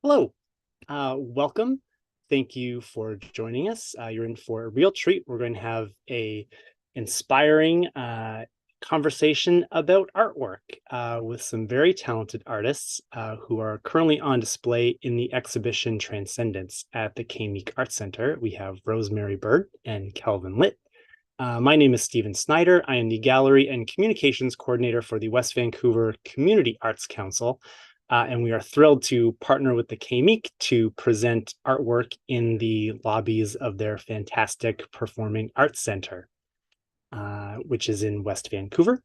Hello, welcome. Thank you for joining us. You're in for a real treat. We're going to have a inspiring conversation about artwork with some very talented artists who are currently on display in the exhibition Transcendence at the Meek Art Center. We have Rosemary Burd and Kelvin Lit. My name is Stephen Snyder. I am the Gallery and Communications Coordinator for the West Vancouver Community Arts Council. And we are thrilled to partner with the Meek to present artwork in the lobbies of their fantastic Performing Arts Center, which is in West Vancouver,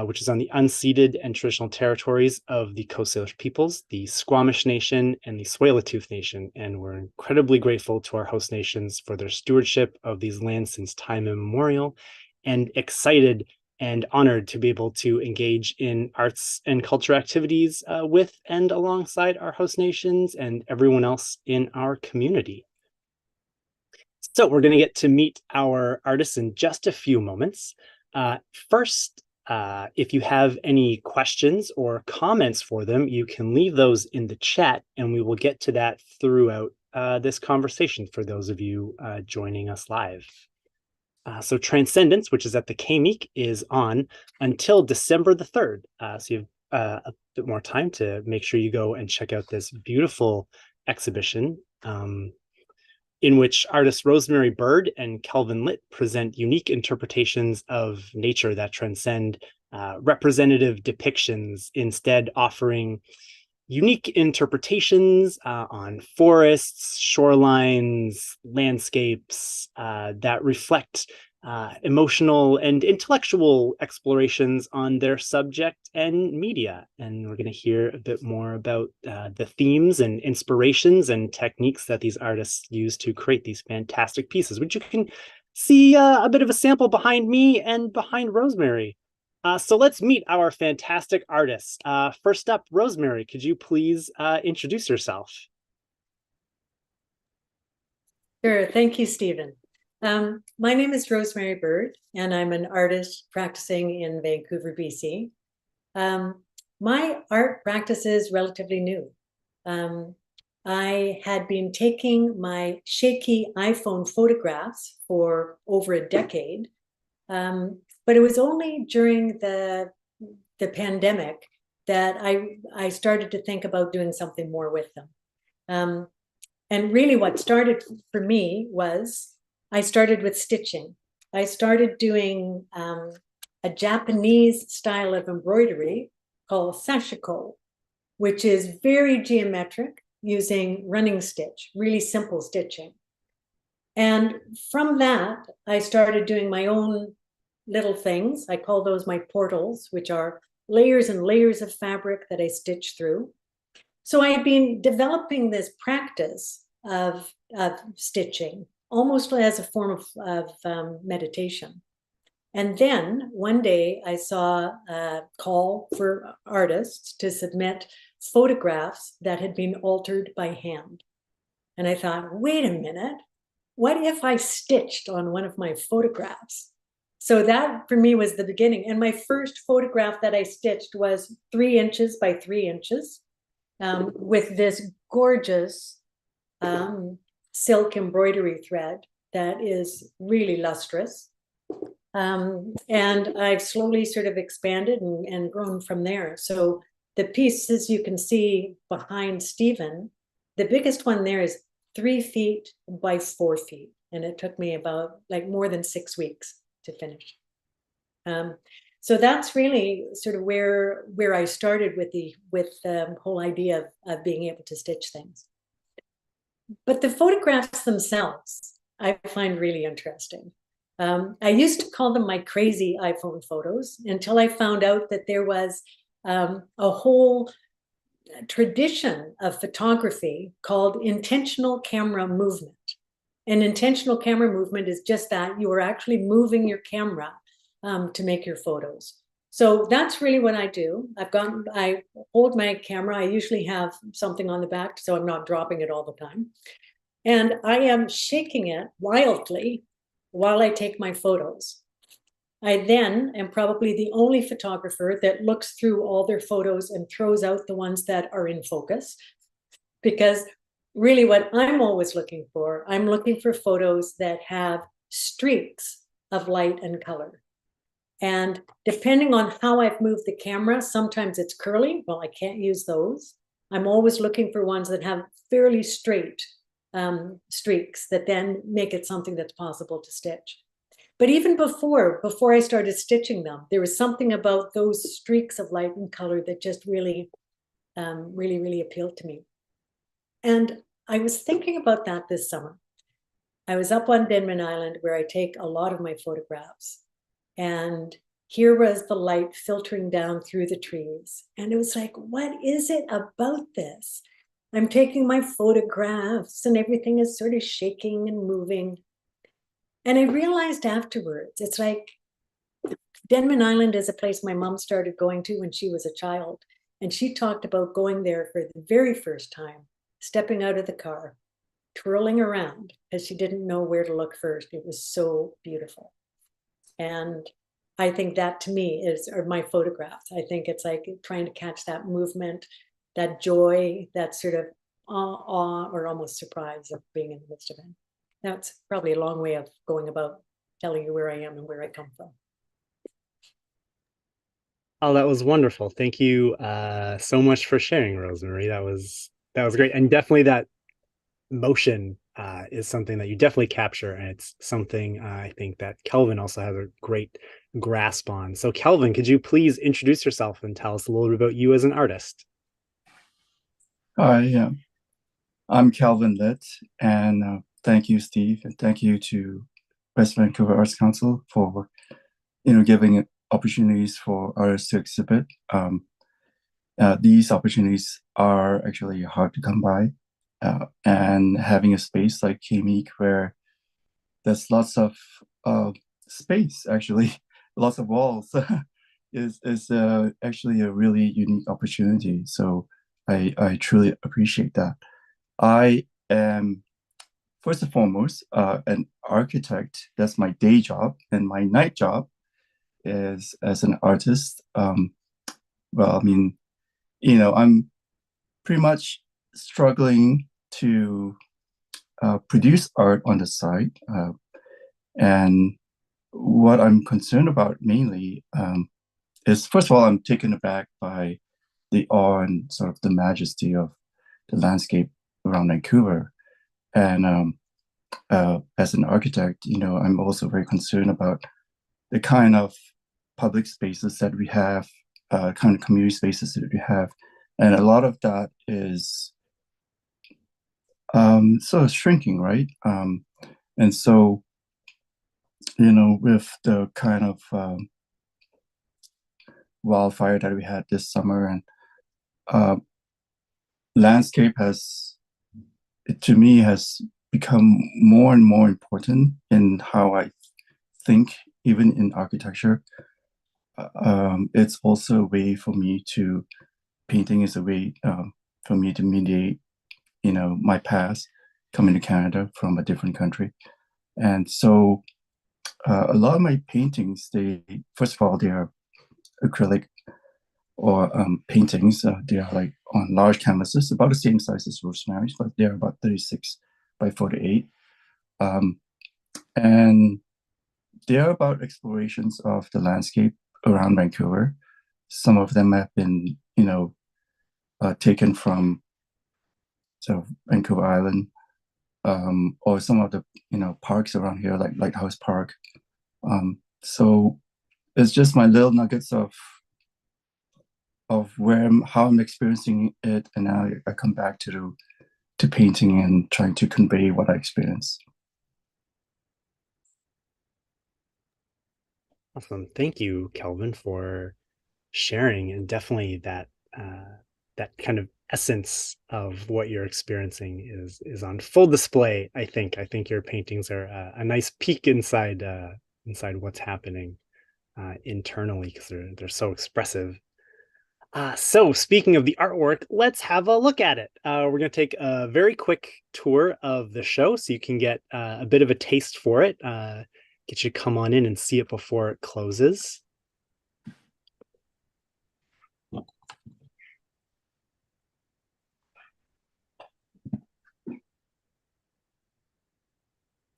which is on the unceded and traditional territories of the Coast Salish peoples, the Squamish Nation and the Tsleil-Waututh Nation. And we're incredibly grateful to our host nations for their stewardship of these lands since time immemorial, and excited and honored to be able to engage in arts and culture activities with and alongside our host nations and everyone else in our community. So we're going to get to meet our artists in just a few moments. First, if you have any questions or comments for them, you can leave those in the chat and we will get to that throughout this conversation for those of you joining us live. So Transcendence, which is at the Meek, is on until December the 3rd. So you have a bit more time to make sure you go and check out this beautiful exhibition in which artists Rosemary Burd and Kelvin Lit present unique interpretations of nature that transcend representative depictions, instead offering unique interpretations on forests, shorelines, landscapes that reflect emotional and intellectual explorations on their subject and media. And we're going to hear a bit more about the themes and inspirations and techniques that these artists use to create these fantastic pieces, which you can see a bit of a sample behind me and behind Rosemary. So let's meet our fantastic artists. First up, Rosemary, could you please introduce yourself? Sure. Thank you, Stephen. My name is Rosemary Burd, and I'm an artist practicing in Vancouver, BC. My art practice is relatively new. I had been taking my shaky iPhone photographs for over a decade, but it was only during the pandemic that I started to think about doing something more with them. And really what started for me was I started with stitching. I started doing a Japanese style of embroidery called sashiko, which is very geometric using running stitch, really simple stitching. And from that, I started doing my own little things. I call those my portals, which are layers and layers of fabric that I stitch through. So I had been developing this practice of stitching, almost as a form of meditation. And then one day I saw a call for artists to submit photographs that had been altered by hand. And I thought, wait a minute, what if I stitched on one of my photographs? So that for me was the beginning. And my first photograph that I stitched was 3 inches by 3 inches with this gorgeous silk embroidery thread that is really lustrous. And I've slowly sort of expanded and grown from there. So the pieces you can see behind Stephen, the biggest one there is 3 feet by 4 feet. And it took me about more than 6 weeks to finish. So that's really sort of where I started with the whole idea of being able to stitch things. But the photographs themselves, I find really interesting. I used to call them my crazy iPhone photos until I found out that there was a whole tradition of photography called intentional camera movement. And intentional camera movement is just that you are actually moving your camera to make your photos. So that's really what I do. I hold my camera. I usually have something on the back so I'm not dropping it all the time. And I am shaking it wildly while I take my photos. I then am probably the only photographer that looks through all their photos and throws out the ones that are in focus. because really what I'm looking for photos that have streaks of light and color. And depending on how I've moved the camera, sometimes it's curly. Well, I can't use those. I'm always looking for ones that have fairly straight streaks that then make it something that's possible to stitch. But even before I started stitching them, there was something about those streaks of light and color that just really, really appealed to me. And I was thinking about that this summer. I was up on Denman Island where I take a lot of my photographs. And here was the light filtering down through the trees. And it was like, what is it about this? I'm taking my photographs and everything is sort of shaking and moving. And I realized afterwards, it's like Denman Island is a place my mom started going to when she was a child. And she talked about going there for the very first time, stepping out of the car, twirling around because she didn't know where to look first. It was so beautiful. And I think that to me are my photographs. I think it's like trying to catch that movement, that joy, that sort of awe or almost surprise of being in the midst of it. That's probably a long way of going about telling you where I am and where I come from. Oh, that was wonderful. Thank you so much for sharing, Rosemary. That was great, and definitely that motion is something that you definitely capture, and it's something I think that Kelvin also has a great grasp on. So, Kelvin, could you please introduce yourself and tell us a little bit about you as an artist? Hi, I'm Kelvin Lit, and thank you, Steve, and thank you to West Vancouver Arts Council for giving opportunities for artists to exhibit. These opportunities are actually hard to come by, and having a space like Meek where there's lots of space, actually, lots of walls, is actually a really unique opportunity. So I truly appreciate that. I am first and foremost an architect. That's my day job, and my night job is as an artist. Well, I mean, I'm pretty much struggling to produce art on the side, and what I'm concerned about mainly is, first of all, I'm taken aback by the awe and sort of the majesty of the landscape around Vancouver. And as an architect, I'm also very concerned about the kind of public spaces that we have, kind of community spaces that we have. And a lot of that is sort of shrinking, right? And so, with the kind of wildfire that we had this summer, and landscape to me, has become more and more important in how I think, even in architecture. It's also a way for me to, painting is a way for me to mediate, my past, coming to Canada from a different country. And so a lot of my paintings, first of all, they are acrylic or paintings. They are like on large canvases, about the same size as Rosemary's, but they're about 36 by 48. And they're about explorations of the landscape around Vancouver. Some of them have been, taken from Vancouver Island, or some of the, parks around here, like Lighthouse Park. So it's just my little nuggets of how I'm experiencing it, and now I come back to painting and trying to convey what I experience. Awesome. Thank you, Kelvin, for sharing, and definitely that kind of essence of what you're experiencing is on full display. I think your paintings are a nice peek inside what's happening internally, because they're so expressive. So speaking of the artwork, let's have a look at it. We're going to take a very quick tour of the show so you can get a bit of a taste for it. Get you to come on in and see it before it closes.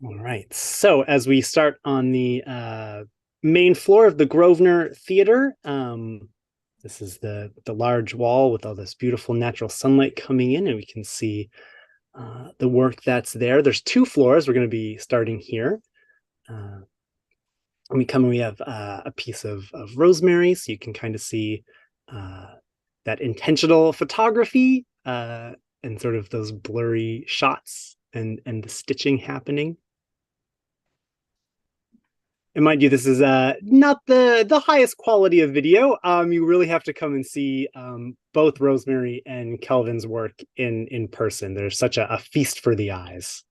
All right. So as we start on the main floor of the Grosvenor Theater, this is the large wall with all this beautiful natural sunlight coming in, and we can see the work that's there. There's two floors. We're going to be starting here. When we come in, we have a piece of rosemary, so you can kind of see that intentional photography and sort of those blurry shots and the stitching happening. And mind you, this is not the highest quality of video. You really have to come and see both Rosemary and Kelvin's work in person. There's such a feast for the eyes.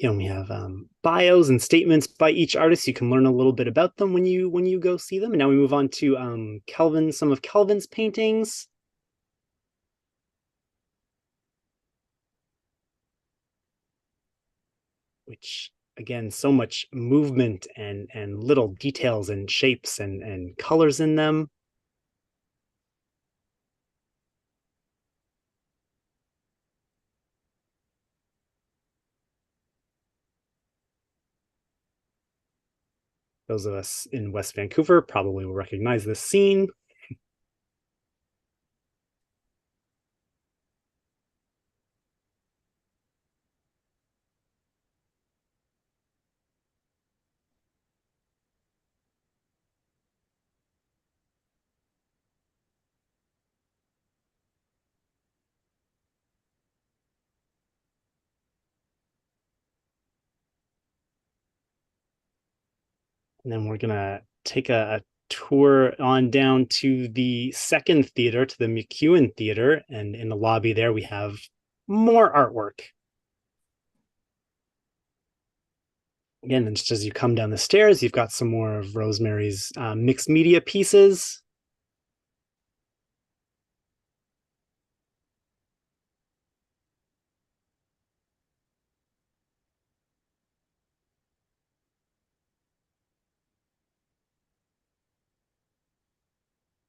We have bios and statements by each artist. You can learn a little bit about them when you go see them. And now we move on to some of Kelvin's paintings. Which again, so much movement and little details and shapes and colors in them. Those of us in West Vancouver probably will recognize this scene. And then we're gonna take a tour on down to the second theater, to the McEwen Theater, and in the lobby there we have more artwork. Again, just as you come down the stairs, you've got some more of Rosemary's mixed media pieces.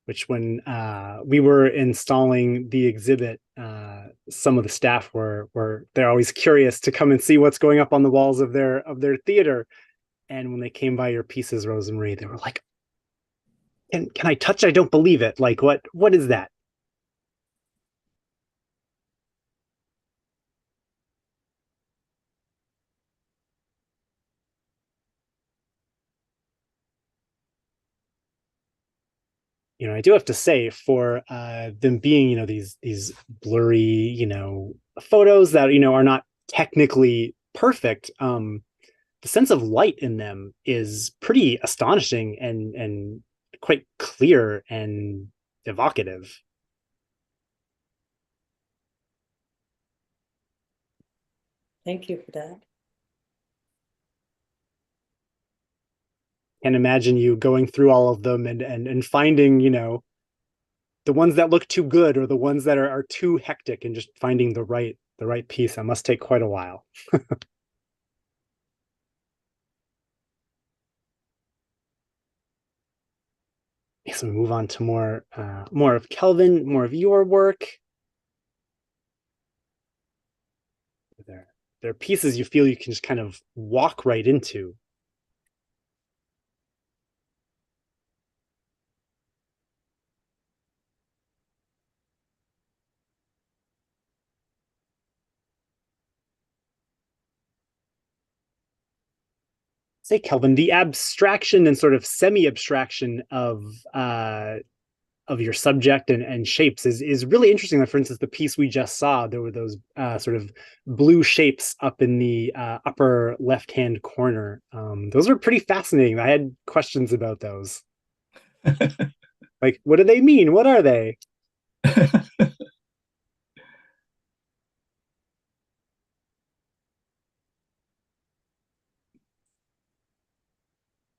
Which when we were installing the exhibit, some of the staff were they're always curious to come and see what's going up on the walls of their theater. And when they came by your pieces, Rosemary, they were like, can I touch? I don't believe it. Like, what is that? I do have to say, for them being, these blurry, photos that are not technically perfect, the sense of light in them is pretty astonishing and quite clear and evocative. Thank you for that. Can't imagine you going through all of them and finding, the ones that look too good or the ones that are too hectic, and just finding the right piece. That must take quite a while. So we move on to more of Kelvin, more of your work. They're pieces you feel you can just kind of walk right into. Say, Kelvin, the abstraction and sort of semi-abstraction of your subject and shapes is really interesting. Like, for instance, the piece we just saw, there were those sort of blue shapes up in the upper left-hand corner. Those are pretty fascinating. I had questions about those. Like, what do they mean? What are they?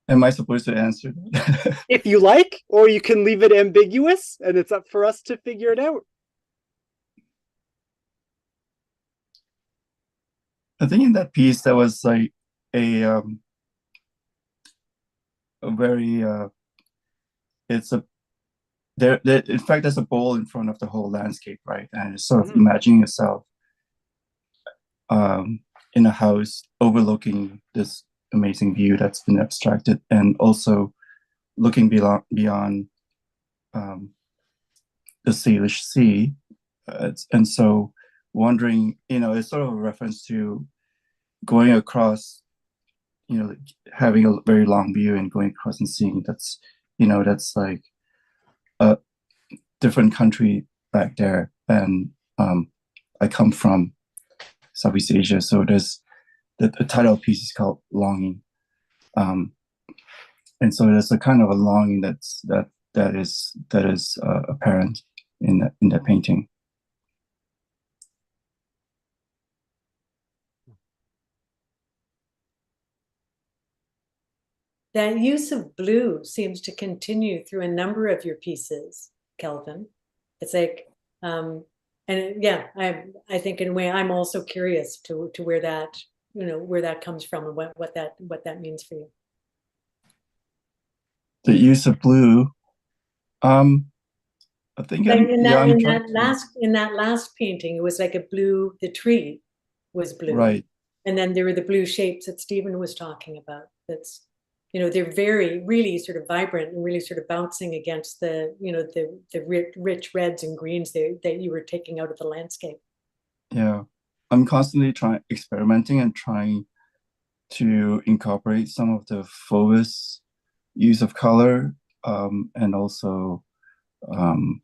Am I supposed to answer? If you like, or you can leave it ambiguous, and it's up for us to figure it out. I think in that piece there was like a very it's a there in fact there's a bowl in front of the whole landscape, right? And it's sort of Mhm. imagining yourself um in a house overlooking this amazing view that's been abstracted, and also looking beyond um the Salish Sea. And so wondering, it's sort of a reference to going across, like having a very long view and going across and seeing that's like a different country back there. And I come from Southeast Asia, so there's the title piece is called Longing. Um, and so there's a kind of a longing that is apparent in the painting. That use of blue seems to continue through a number of your pieces, Kelvin. It's like, yeah, I think in a way I'm also curious to where that where that comes from and what that means for you. The use of blue, um, I think Like I'm trying to. in that last painting, it was like a blue. The tree was blue, Right. and then there were the blue shapes that Stephen was talking about. That's they're very really sort of vibrant and really sort of bouncing against the rich reds and greens that you were taking out of the landscape. Yeah. I'm constantly experimenting and trying to incorporate some of the Fauves use of color, and also, um,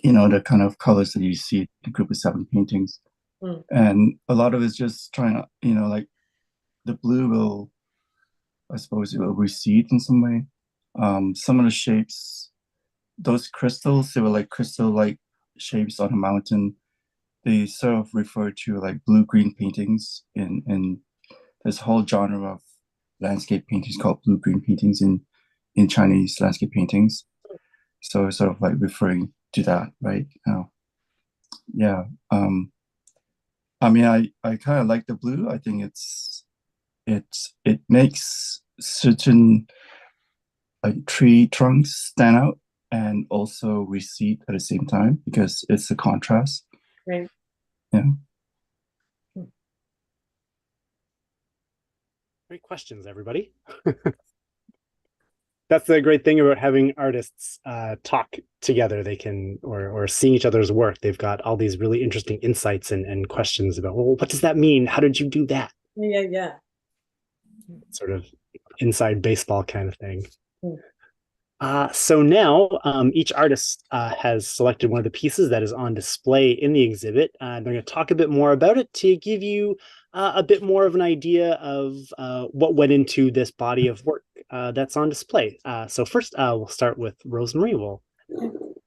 the kind of colors that you see in the group of seven paintings. Mm. And a lot of it's just trying to, like the blue will, I suppose it will recede in some way. Some of the shapes, those crystals, they were like crystal-like shapes on a mountain. They sort of refer to like blue-green paintings in this whole genre of landscape paintings called blue-green paintings in Chinese landscape paintings. So it's sort of like referring to that, right? Yeah. I mean, I kind of like the blue. I think it makes certain like tree trunks stand out and also recede at the same time because it's a contrast. Right. Yeah. Great questions, everybody. That's the great thing about having artists talk together. They can, or seeing each other's work. They've got all these really interesting insights and questions about, well, what does that mean? How did you do that? Yeah, yeah. Sort of inside baseball kind of thing. Mm. So now each artist has selected one of the pieces that is on display in the exhibit. They're going to talk a bit more about it to give you a bit more of an idea of what went into this body of work that's on display. So first, we'll start with Rosemary. We'll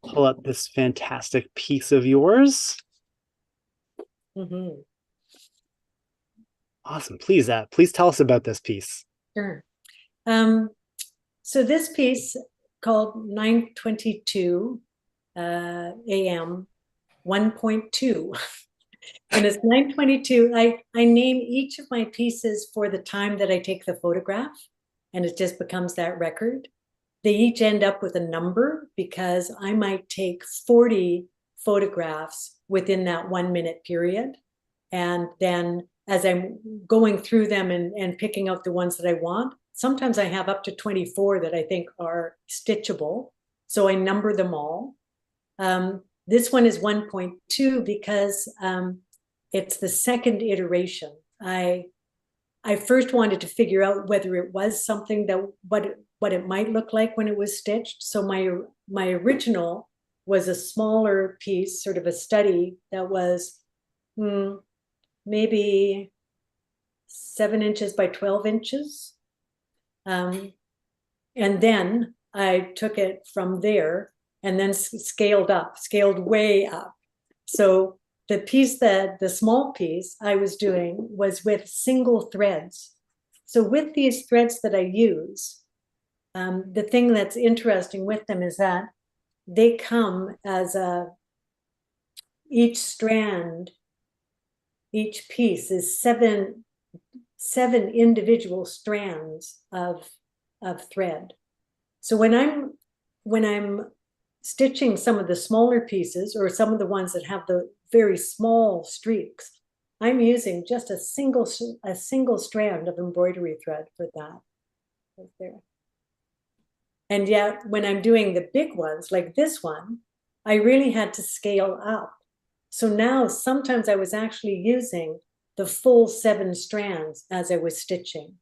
pull up this fantastic piece of yours. Mm-hmm. Awesome. Please tell us about this piece. Sure. So this piece called 9:22 a.m. 1.2. And it's 9:22. I name each of my pieces for the time that I take the photograph, and it just becomes that record. They each end up with a number because I might take 40 photographs within that 1 minute period. And then as I'm going through them and picking out the ones that I want, sometimes I have up to 24 that I think are stitchable. So I number them all. This one is 1.2 because it's the second iteration. I first wanted to figure out whether it was something that what it might look like when it was stitched. So my original was a smaller piece, sort of a study that was maybe 7 inches by 12 inches. And then I took it from there and then scaled way up. So the small piece I was doing was with single threads. So with these threads that I use, the thing that's interesting with them is that they come as each strand each piece is seven individual strands of thread. So when I'm stitching some of the smaller pieces, or some of the ones that have the very small streaks, I'm using just a single strand of embroidery thread for that. Right there. And yet when I'm doing the big ones, like this one, I really had to scale up. So now sometimes I was actually using the full 7 strands as I was stitching.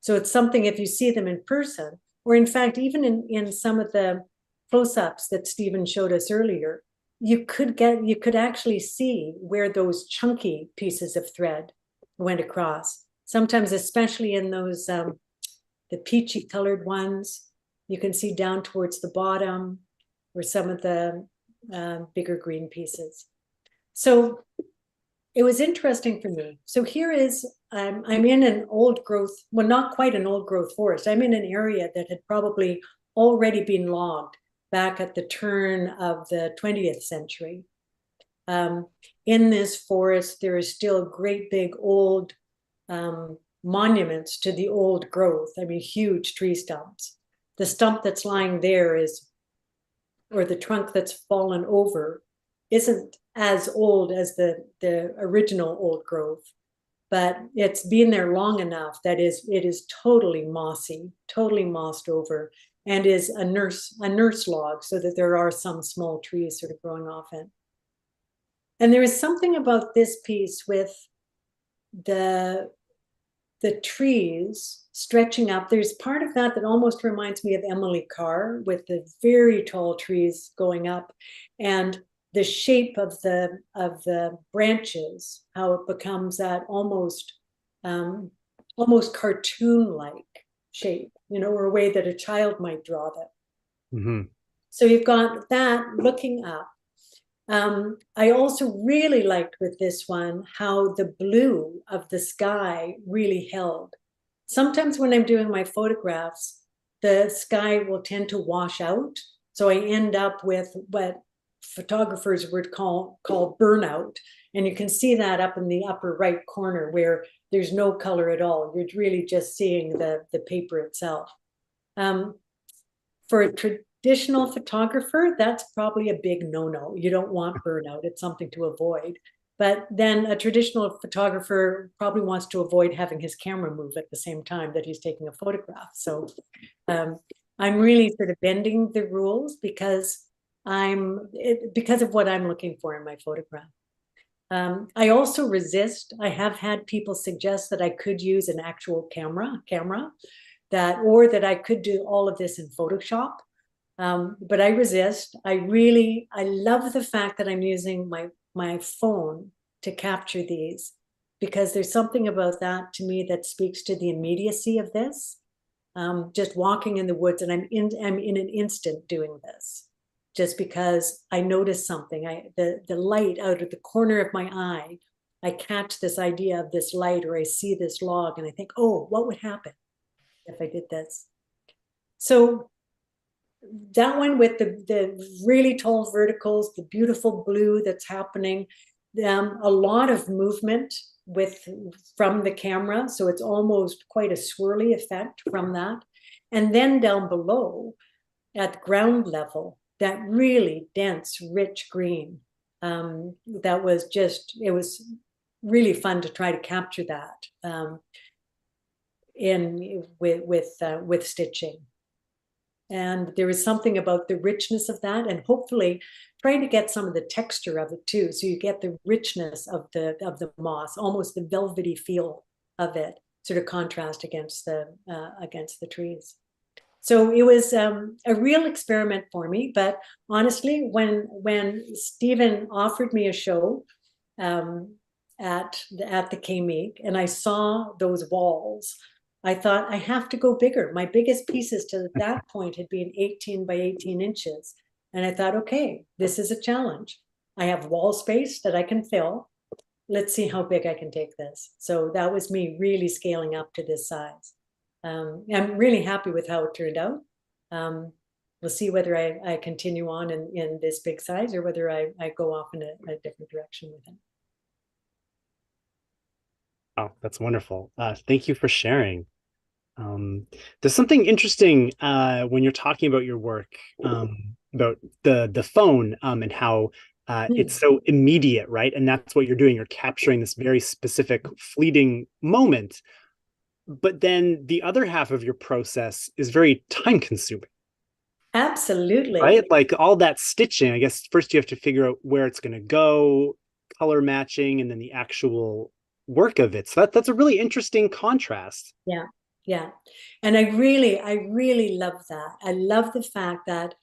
So it's something, if you see them in person, or in fact, even in some of the close-ups that Stephen showed us earlier, you could actually see where those chunky pieces of thread went across. Sometimes, especially in those the peachy colored ones, you can see down towards the bottom, or some of the bigger green pieces. So it was interesting for me. So here is, I'm in an old growth, well, not quite an old growth forest. I'm in an area that had probably already been logged back at the turn of the 20th century. In this forest, there is still great big old monuments to the old growth. I mean, huge tree stumps. The stump that's lying there is, or the trunk that's fallen over, isn't as old as the original old growth, but it's been there long enough that it is totally mossy, totally mossed over, and is a nurse log, so that there are some small trees sort of growing off it. And there is something about this piece with the trees stretching up. There's part of that that almost reminds me of Emily Carr, with the very tall trees going up, and the shape of the branches, how it becomes that almost cartoon-like shape, or a way that a child might draw them. Mm-hmm. So you've got that looking up. I also really liked with this one how the blue of the sky really held. Sometimes when I'm doing my photographs, the sky will tend to wash out. So I end up with what photographers would call burnout. And you can see that up in the upper right corner, where there's no color at all. You're really just seeing the paper itself. For a traditional photographer, that's probably a big no-no. You don't want burnout. It's something to avoid. But then a traditional photographer probably wants to avoid having his camera move at the same time that he's taking a photograph. So I'm really sort of bending the rules because of what I'm looking for in my photograph. I also resist. I have had people suggest that I could use an actual camera, or that I could do all of this in Photoshop. But I resist. I love the fact that I'm using my phone to capture these, because there's something about that to me that speaks to the immediacy of this. Just walking in the woods, and I'm in an instant doing this, just because I notice something. The light out of the corner of my eye, I catch this idea of this light, or I see this log, and I think, oh, what would happen if I did this? So that one with the really tall verticals, the beautiful blue that's happening, a lot of movement from the camera, so it's almost quite a swirly effect from that. And then down below at ground level, that really dense, rich green. That was it was really fun to try to capture that with stitching. And there is something about the richness of that, and hopefully trying to get some of the texture of it too. So you get the richness of the moss, almost the velvety feel of it, sort of contrast against the trees. So it was a real experiment for me. But honestly, when Stephen offered me a show at the Meek, and I saw those walls, I thought, I have to go bigger. My biggest pieces to that point had been 18 by 18 inches. And I thought, okay, this is a challenge. I have wall space that I can fill. Let's see how big I can take this. So that was me really scaling up to this size. I'm really happy with how it turned out. We'll see whether I continue on in this big size, or whether I go off in a different direction with it. Oh, that's wonderful. Thank you for sharing. There's something interesting when you're talking about your work, about the phone, and how it's Hmm. so immediate, right? And that's what you're doing. You're capturing this very specific, fleeting moment. But then the other half of your process is very time consuming, Absolutely. right? Like all that stitching, I guess first you have to figure out where it's going to go, color matching, and then the actual work of it. So that's a really interesting contrast. Yeah. Yeah. And I really love that. I love the fact that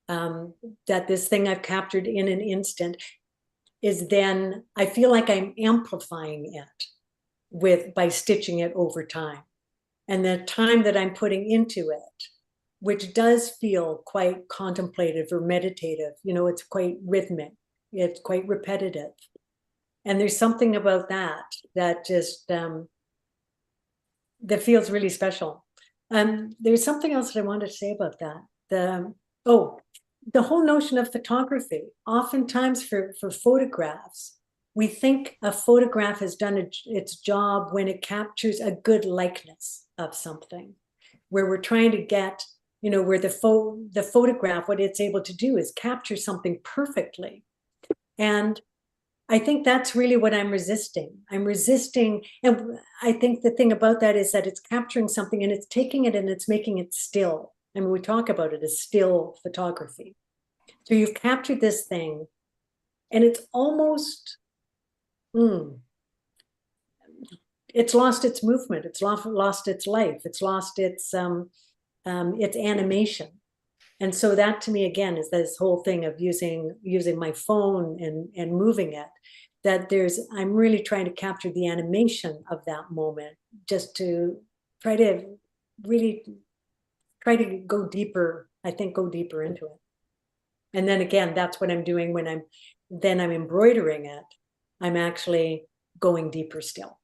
um, that this thing I've captured in an instant is then I feel like I'm amplifying it with by stitching it over time. And the time that I'm putting into it, which does feel quite contemplative or meditative, it's quite rhythmic, it's quite repetitive. And there's something about that that just that feels really special. There's something else that I wanted to say about that. Oh, the whole notion of photography. Oftentimes, for photographs, we think a photograph has done its job when it captures a good likeness of something, where we're trying to get, where the photograph, what it's able to do is capture something perfectly. And I think that's really what I'm resisting. I'm resisting. And I think the thing about that is that it's capturing something and it's taking it and it's making it still. I mean, we talk about it as still photography. So you've captured this thing and it's almost, it's lost its movement. It's lost its life. It's lost its animation. And so that to me, again, is this whole thing of using my phone and moving it, that I'm really trying to capture the animation of that moment, just to try to really try to go deeper, I think go deeper into it. And then again, that's what I'm doing when I'm embroidering it. I'm actually going deeper still.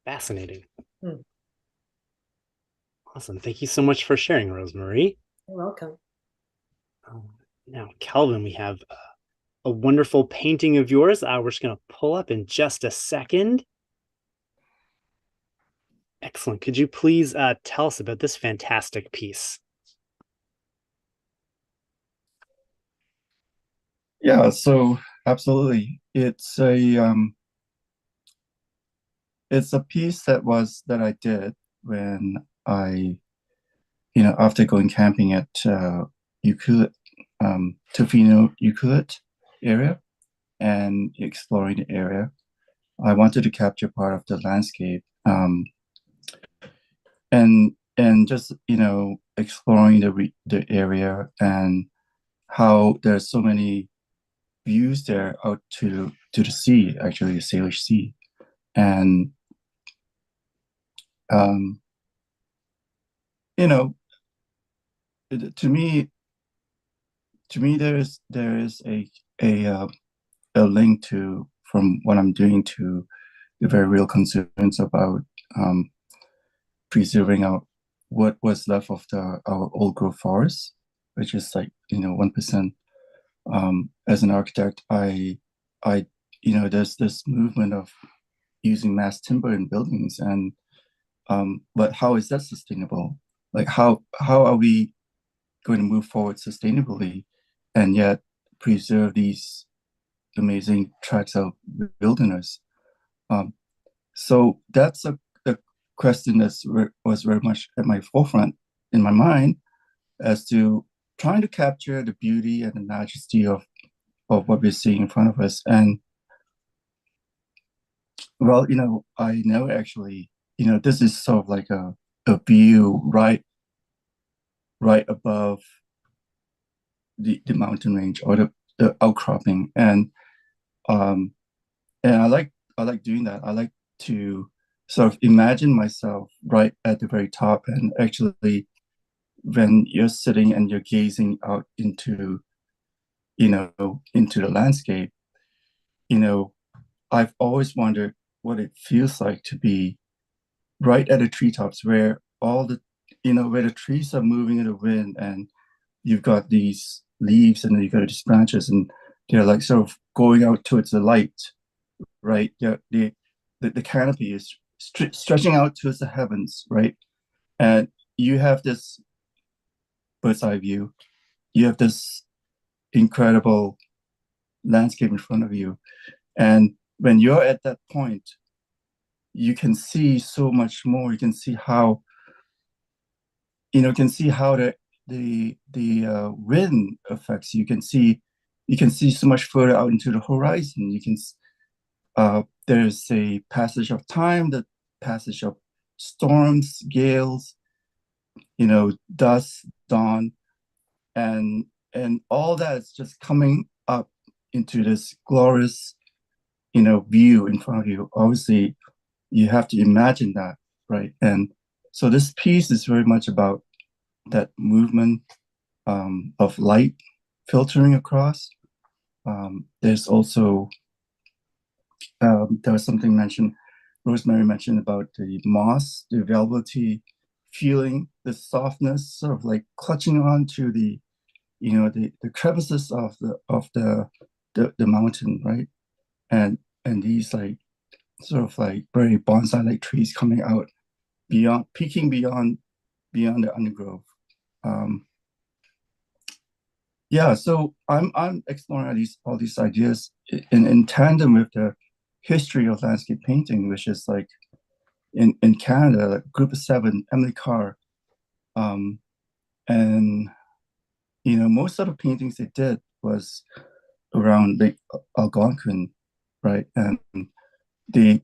Fascinating. Hmm. Awesome. Thank you so much for sharing, Rosemary. You're welcome. Now, Kelvin, we have a wonderful painting of yours. We're just going to pull up in just a second. Excellent. Could you please tell us about this fantastic piece? Yeah, so absolutely. It's a piece that I did when I, after going camping at Euclid, Tofino Euclid area and exploring the area. I wanted to capture part of the landscape, and just exploring the area and how there's so many views there out to the sea, actually the Salish Sea, and um, you know, to me, there is a a link to from what I'm doing to the very real concerns about um, preserving what was left of our old growth forest, which is like 1%. As an architect, I there's this movement of using mass timber in buildings, and but how is that sustainable? Like how are we going to move forward sustainably, and yet preserve these amazing tracts of wilderness? Um, so that's a question was very much at my forefront in my mind as to trying to capture the beauty and the majesty of what we're seeing in front of us. And well, I know actually, this is sort of like a view right above the mountain range or the outcropping. Um and I like doing that. I like to sort of imagine myself right at the very top, and actually when you're sitting and you're gazing out into the landscape, you know I've always wondered what it feels like to be right at the treetops where where the trees are moving in the wind, and you've got these leaves and then you've got these branches, and they're like sort of going out towards the light, right? Yeah, the canopy is stretching out towards the heavens, right? And you have this bird's eye view. You have this incredible landscape in front of you, and when you're at that point, you can see so much more. You can see how the wind affects you. You can see so much further out into the horizon. There's a passage of time, the passage of storms, gales, dusk, dawn, and all that is just coming up into this glorious, view in front of you. Obviously, you have to imagine that, right? And so this piece is very much about that movement of light filtering across. There's also there was something Rosemary mentioned about the moss, the velvety feeling, the softness, sort of like clutching on to the crevices of the mountain, right? And these like sort of like very bonsai-like trees coming out peeking beyond the undergrowth. Um, yeah, so I'm exploring all these ideas in tandem with the history of landscape painting, which is like in Canada, like Group of Seven, Emily Carr, um, and most of the paintings they did was around Lake Algonquin, right? And the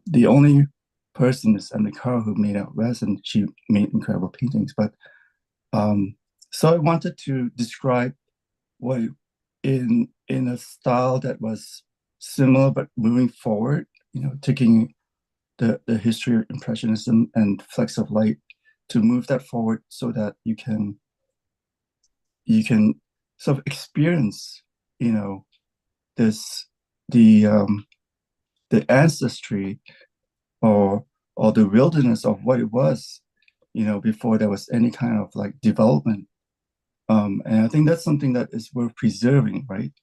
the only person is Emily Carr who made out west, and she made incredible paintings. But so I wanted to describe what in a style that was similar but moving forward, taking the history of impressionism and flecks of light to move that forward so that you can sort of experience, this the ancestry or the wilderness of what it was, before there was any kind of like development. And I think that's something that is worth preserving, right?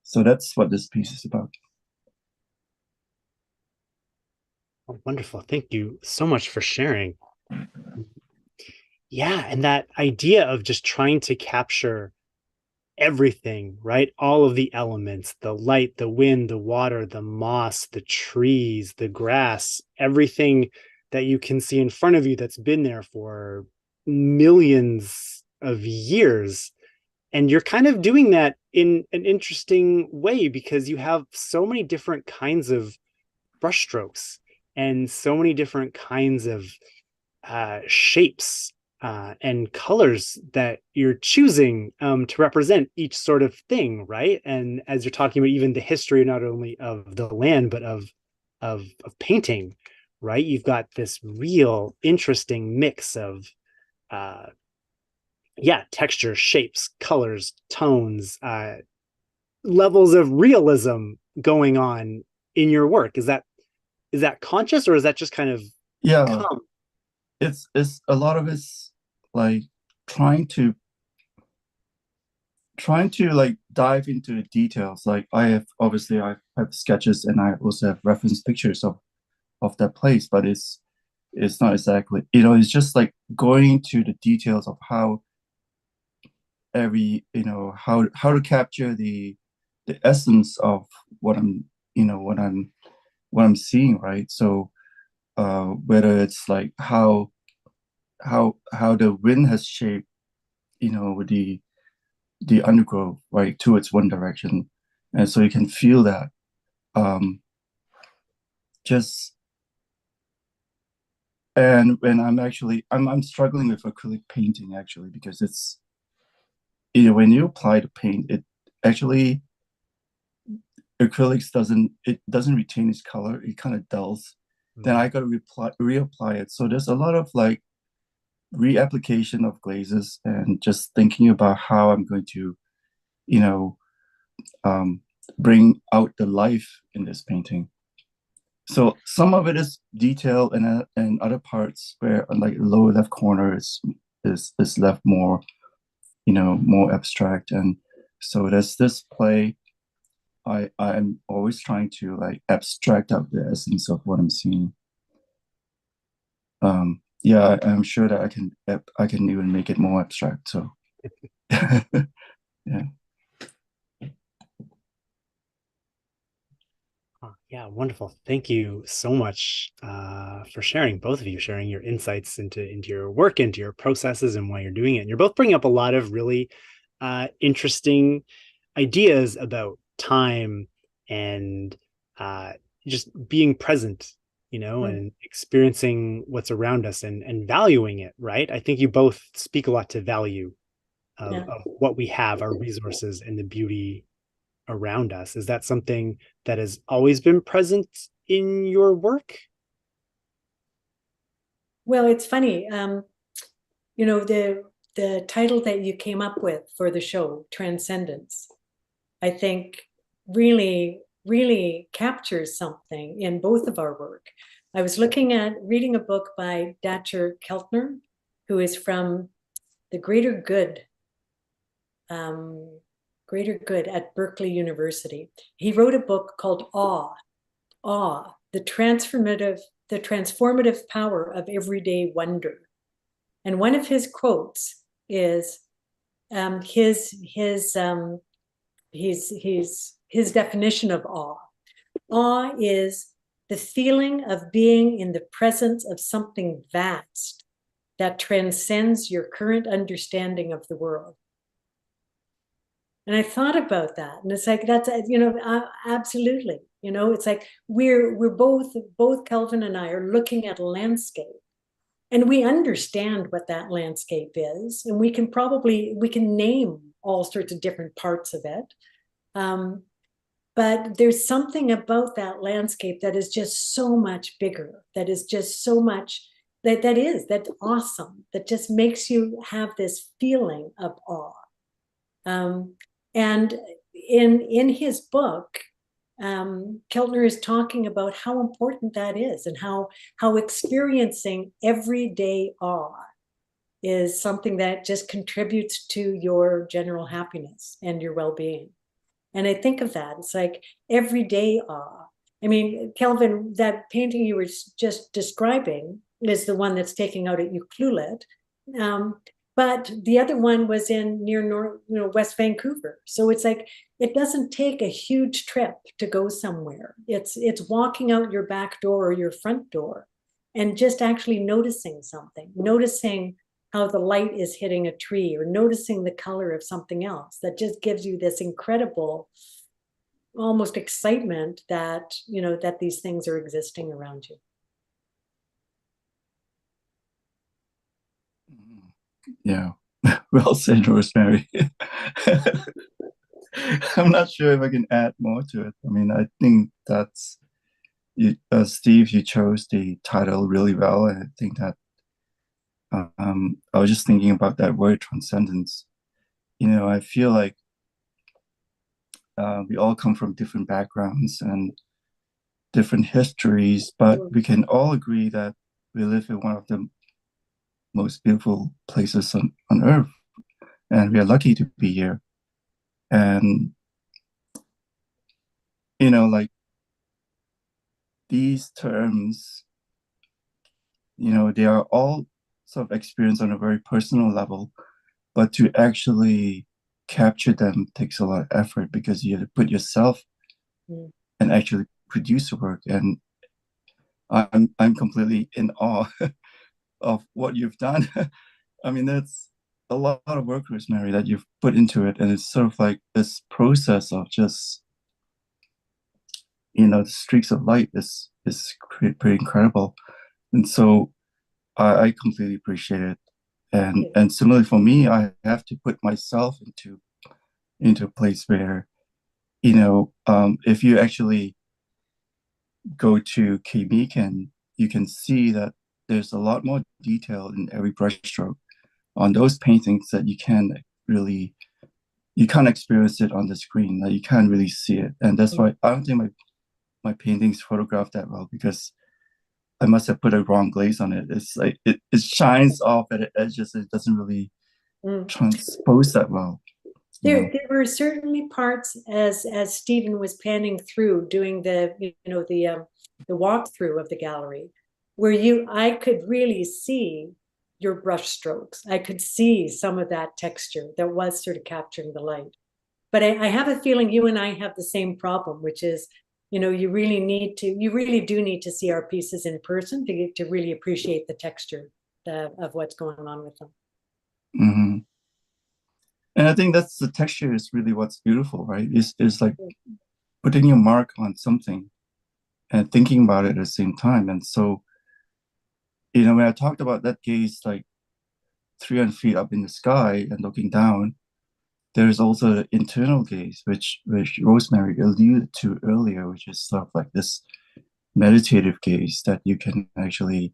So that's what this piece is about. Oh, wonderful. Thank you so much for sharing. Yeah, and that idea of just trying to capture everything, right? All of the elements, the light, the wind, the water, the moss, the trees, the grass, everything that you can see in front of you that's been there for millions of years. And you're kind of doing that in an interesting way because you have so many different kinds of brushstrokes and so many different kinds of shapes and colors that you're choosing to represent each sort of thing, right? And as you're talking about even the history not only of the land but of painting, right? You've got this real interesting mix of uh, textures, shapes, colors, tones, levels of realism going on in your work. Is that conscious or is that just kind of Yeah, come? it's a lot of it's like trying to like dive into the details. Like I have sketches and I also have reference pictures of that place, but it's not exactly, it's just like going into the details of how how to capture the essence of what I'm you know what I'm seeing, right? So whether it's like how the wind has shaped, the undergrowth, right, towards one direction, and so you can feel that. Just and when I'm struggling with acrylic painting actually because it's, when you apply the paint, it actually acrylics doesn't retain its color. It kind of dulls. Then I got to reapply it. So there's a lot of like reapplication of glazes and just thinking about how I'm going to, you know, um, bring out the life in this painting. So some of it is detail, and other parts where like the lower left corner is left more, more abstract. And So there's this play. I'm always trying to like abstract out the essence of what I'm seeing. Yeah, I'm sure that I can even make it more abstract. So yeah. Yeah, wonderful. Thank you so much for sharing, both of you sharing your insights into your work, into your processes, and why you're doing it. And you're both bringing up a lot of really interesting ideas about time and uh, just being present, Mm. and experiencing what's around us and valuing it, right? I think you both speak a lot to value Yeah. of what we have, our resources, and the beauty around us. Is that something that has always been present in your work? Well, it's funny. The title that you came up with for the show, Transcendence, I think really, really captures something in both of our work. I was reading a book by Datcher Keltner, who is from the um, Greater Good at Berkeley University. He wrote a book called Awe, the transformative power of everyday wonder. And one of his quotes is his definition of awe. Awe is the feeling of being in the presence of something vast that transcends your current understanding of the world. And I thought about that, and it's like that's absolutely. It's like we're both Kelvin and I are looking at a landscape, and we understand what that landscape is, and we can name all sorts of different parts of it. But there's something about that landscape that is just so much bigger, that is just so much that's awesome, that just makes you have this feeling of awe. And in his book, Keltner is talking about how important that is, and how experiencing everyday awe is something that just contributes to your general happiness and your well-being. And I think of that, it's like everyday awe. I mean, Kelvin, that painting you were just describing is the one that's taking out at Ucluelet. But the other one was near West Vancouver. So it's like it doesn't take a huge trip to go somewhere. It's walking out your back door or your front door and just actually noticing something, noticing how the light is hitting a tree, or noticing the color of something else, that just gives you this incredible almost excitement that that these things are existing around you. Yeah. Well said, Rosemary. I'm not sure if I can add more to it. I mean, I think that's Steve, you chose the title really well. And I think that I was just thinking about that word transcendence. I feel like we all come from different backgrounds and different histories, but we can all agree that we live in one of the most beautiful places on earth, and we are lucky to be here. And like these terms, they are all sort of experienced on a very personal level, but to actually capture them takes a lot of effort, because you have to put yourself and actually produce the work. And I'm completely in awe of what you've done. I mean, that's a lot of work, Rosemary, that you've put into it, and it's sort of like this process of just the streaks of light is pretty incredible. And so I completely appreciate it. And similarly for me, I have to put myself into a place where if you actually go to Meek, and you can see that there's a lot more detail in every brushstroke on those paintings that you can't experience it on the screen. Like, you can't really see it, and that's why I don't think my paintings photograph that well, because I must have put a wrong glaze on it. It's like it shines off at the edges. It doesn't really transpose that well. There were certainly parts as Stephen was panning through, doing the the walkthrough of the gallery, where I could really see your brush strokes. I could see some of that texture that was sort of capturing the light. But I have a feeling you and I have the same problem, which is, you really do need to see our pieces in person to really appreciate the texture of what's going on with them. Mm-hmm. And I think that's the texture is really what's beautiful, right? Is like putting your mark on something and thinking about it at the same time. And so, when I talked about that gaze, like 300 feet up in the sky and looking down, there's also the internal gaze, which Rosemary alluded to earlier, which is sort of like this meditative gaze that you can actually,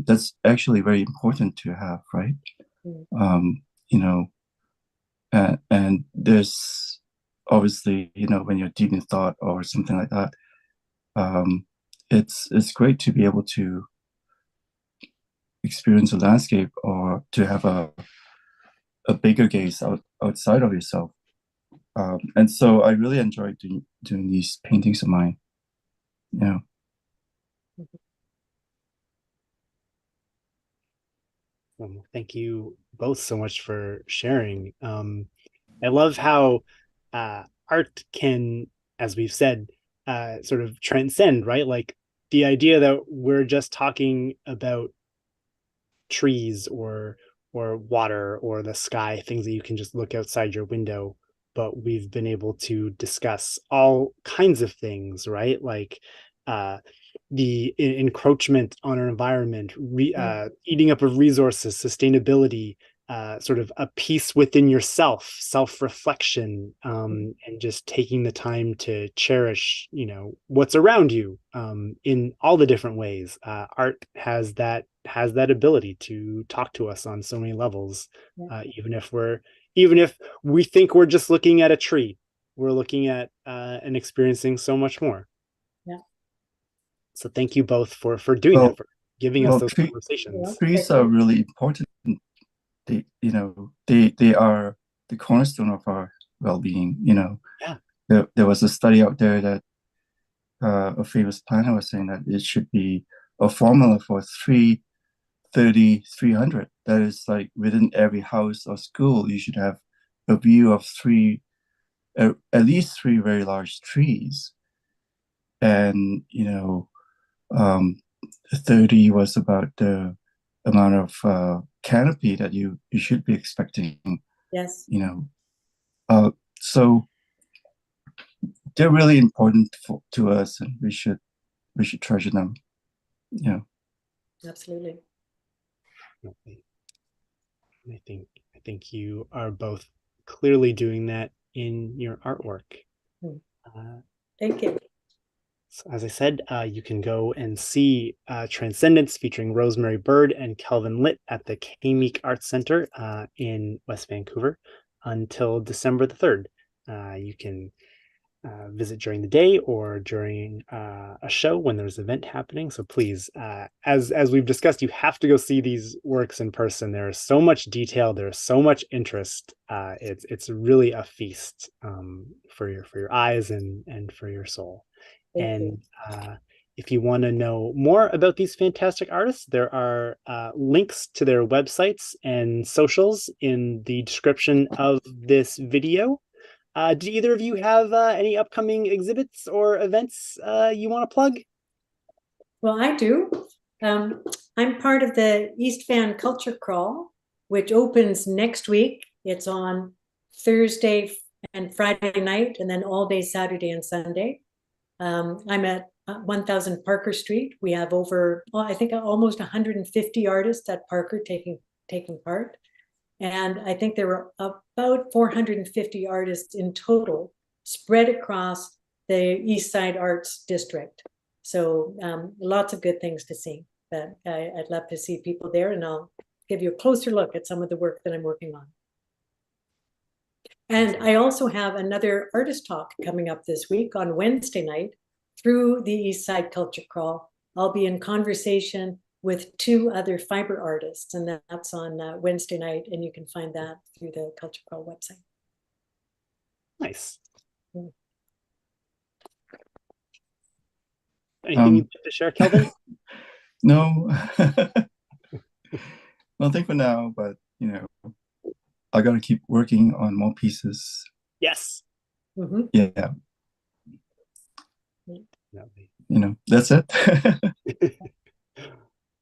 that's actually very important to have, right? You know, and there's obviously, when you're deep in thought or something like that, it's great to be able to experience a landscape or to have a bigger gaze outside of yourself. And so I really enjoy doing these paintings of mine. Yeah. Well, thank you both so much for sharing. I love how art can, as we've said, sort of transcend, right? Like the idea that we're just talking about trees or water or the sky, things that you can just look outside your window, but we've been able to discuss all kinds of things, right? Like the encroachment on our environment, eating up of resources, sustainability, sort of a peace within yourself, self-reflection, and just taking the time to cherish, what's around you, in all the different ways. Art has that ability to talk to us on so many levels, even if we think we're just looking at a tree, we're looking at and experiencing so much more. Yeah. So thank you both for doing that, for giving us those conversations. Trees are really important. They are the cornerstone of our well-being. Yeah. There was a study out there that a famous planner was saying that it should be a formula for 330-300. That is like within every house or school, you should have a view of at least three very large trees. And 30 was about the amount of canopy that you should be expecting. Yes. So they're really important to us, and we should treasure them. Yeah. Absolutely. I think you are both clearly doing that in your artwork. Thank you. So as I said, you can go and see Transcendence featuring Rosemary Burd and Kelvin Lit at the Meek Arts Center in West Vancouver until December the 3rd. You can visit during the day or during a show when there's an event happening. So please, as we've discussed, you have to go see these works in person. There is so much detail. There's so much interest. It's really a feast for your eyes and for your soul. And if you want to know more about these fantastic artists, there are links to their websites and socials in the description of this video. Do either of you have any upcoming exhibits or events you want to plug? Well, I do. I'm part of the East Van Culture Crawl, which opens next week. It's on Thursday and Friday night, and then all day Saturday and Sunday. I'm at 1000 Parker Street. We have I think almost 150 artists at Parker taking part. And I think there were about 450 artists in total spread across the East Side Arts District. So lots of good things to see. But I'd love to see people there, and I'll give you a closer look at some of the work that I'm working on. And I also have another artist talk coming up this week on Wednesday night through the East Side Culture Crawl. I'll be in conversation with two other fiber artists, and that's on Wednesday night, and you can find that through the Culture Crawl website. Nice. Mm. Anything you'd like to share, Kelvin? No, nothing for now, but I gotta keep working on more pieces. Yes. Mhm. Yeah, Lovely. that's it.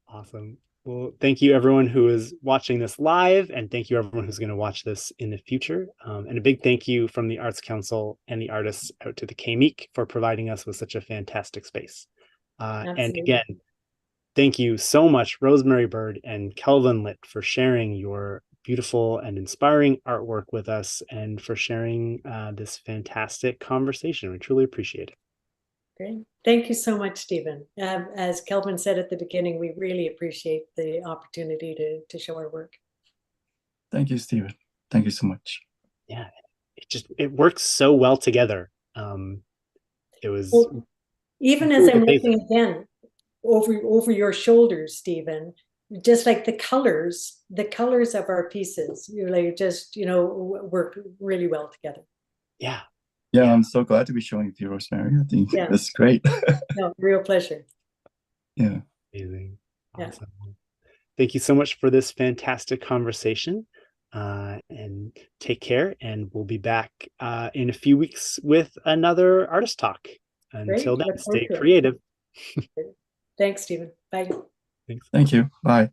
Awesome. Well, thank you everyone who is watching this live, and thank you everyone who's going to watch this in the future. And a big thank you from the Arts Council and the artists out to the Meek for providing us with such a fantastic space. And Absolutely. again, thank you so much, Rosemary Burd and Kelvin Lit, for sharing your beautiful and inspiring artwork with us and for sharing this fantastic conversation. We truly appreciate it. Great. Thank you so much, Stephen. As Kelvin said at the beginning, we really appreciate the opportunity to show our work. Thank you, Stephen. Thank you so much. Yeah, it works so well together. It was Well, even as I'm amazing. looking again over your shoulders, Stephen, just like the colors of our pieces, just work really well together. Yeah. Yeah, I'm so glad to be showing it to you, Rosemary. I think that's great. No, real pleasure. Yeah. Amazing. Yeah. Awesome. Thank you so much for this fantastic conversation. And take care. And we'll be back in a few weeks with another artist talk. Until Great. then, stay creative. Thanks, Stephen. Bye. Thanks. Thank you. Bye.